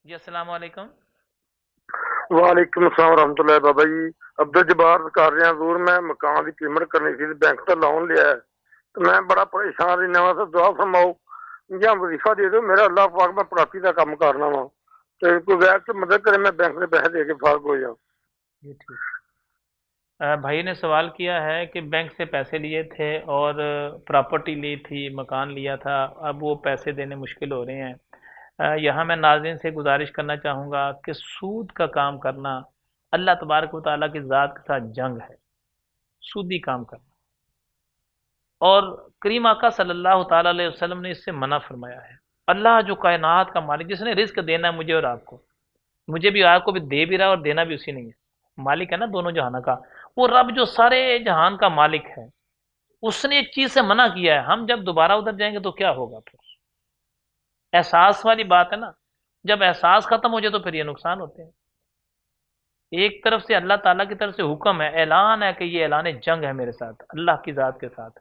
جی السلام علیکم۔ وعلیکم السلام ورحمۃ اللہ بابا جی۔ عبدل جبار کر رہا حضور، میں مکان کی پیمنٹ کرنی سی، بینک تو لون لیا ہے تو میں بڑا پریشان رہنا وا، تو دعا فرماؤ یا وظیفہ دے دو میرا، اللہ پاک میں پڑھاتی کا کام کرنا وا، تو کوئی غیر تو مدد کرے، میں بینک میں پیسے دے کے فارغ ہو جاؤں۔ یہ ٹھیک۔ بھائی نے سوال کیا ہے کہ بینک سے پیسے لیے تھے اور پراپرٹی لی تھی، مکان لیا تھا، اب وہ پیسے دینے مشکل ہو رہے ہیں۔ یہاں میں ناظرین سے گزارش کرنا چاہوں گا کہ سود کا کام کرنا اللہ تبارک و تعالیٰ کی ذات کے ساتھ جنگ ہے، سودی کام کرنا، اور کریم آقا صلی اللہ تعالیٰ علیہ وسلم نے اس سے منع فرمایا ہے۔ اللہ جو کائنات کا مالک، جس نے رزق دینا ہے مجھے اور آپ کو، مجھے بھی آپ کو بھی دے بھی رہا ہے اور دینا بھی اسی نہیں ہے، مالک ہے نا دونوں جہانوں کا، وہ رب جو سارے جہان کا مالک ہے، اس نے ایک چیز سے منع کیا ہے، ہم جب دوبارہ ادھر جائیں گے تو کیا ہوگا پھر؟ احساس والی بات ہے نا، جب احساس ختم ہو جائے تو پھر یہ نقصان ہوتے ہیں۔ ایک طرف سے اللہ تعالیٰ کی طرف سے حکم ہے، اعلان ہے کہ یہ اعلان جنگ ہے میرے ساتھ، اللہ کی ذات کے ساتھ،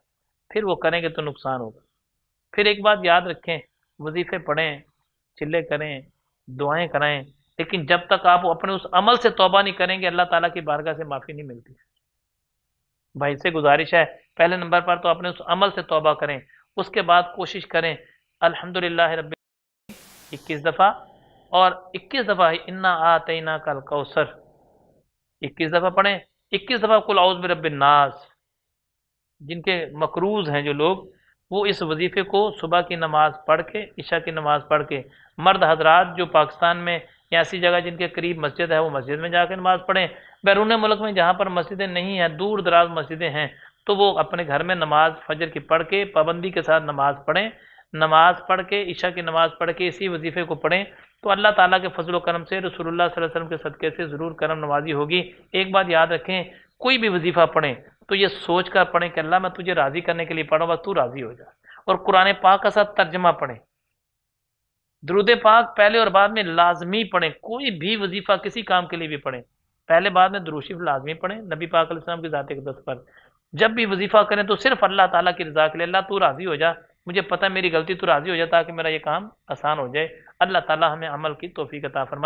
پھر وہ کریں گے تو نقصان ہوگا۔ پھر ایک بات یاد رکھیں، وظیفے پڑھیں، چلے کریں، دعائیں کرائیں، لیکن جب تک آپ اپنے اس عمل سے توبہ نہیں کریں گے اللہ تعالیٰ کی بارگاہ سے معافی نہیں ملتی۔ بھائی سے گزارش ہے، پہلے نمبر پر تو اپنے اس عمل سے توبہ کریں، اس کے بعد کوشش کریں الحمدللہ رب 21 دفعہ، اور 21 دفعہ ہی انا آتینا کل کوثر 21 دفعہ پڑھیں، 21 دفعہ قل اعوذ برب الناس۔ جن کے مقروض ہیں جو لوگ، وہ اس وظیفے کو صبح کی نماز پڑھ کے، عشاء کی نماز پڑھ کے، مرد حضرات جو پاکستان میں یا ایسی جگہ جن کے قریب مسجد ہے وہ مسجد میں جا کے نماز پڑھیں، بیرون ملک میں جہاں پر مسجدیں نہیں ہیں، دور دراز مسجدیں ہیں، تو وہ اپنے گھر میں نماز فجر کی پڑھ کے پابندی کے ساتھ نماز پڑھیں، نماز پڑھ کے عشاء کی نماز پڑھ کے اسی وظیفے کو پڑھیں، تو اللہ تعالیٰ کے فضل و کرم سے، رسول اللہ صلی اللہ علیہ وسلم کے صدقے سے ضرور کرم نوازی ہوگی۔ ایک بات یاد رکھیں، کوئی بھی وظیفہ پڑھیں تو یہ سوچ کر پڑھیں کہ اللہ میں تجھے راضی کرنے کے لیے پڑھوں گا، تو راضی ہو جا، اور قرآن پاک کا ساتھ ترجمہ پڑھیں، درود پاک پہلے اور بعد میں لازمی پڑھیں، کوئی بھی وظیفہ کسی کام کے لیے بھی پڑھیں، پہلے بعد میں درود شریف لازمی پڑھیں نبی پاک علیہ السلام کی ذات اقدس پر۔ جب بھی وظیفہ کریں تو صرف اللہ تعالیٰ کی رضا کے لیے، اللہ تو راضی ہو جا، مجھے پتہ ہے میری غلطی، تو راضی ہو جا تاکہ میرا یہ کام آسان ہو جائے۔ اللہ تعالیٰ ہمیں عمل کی توفیق عطا فرمائے۔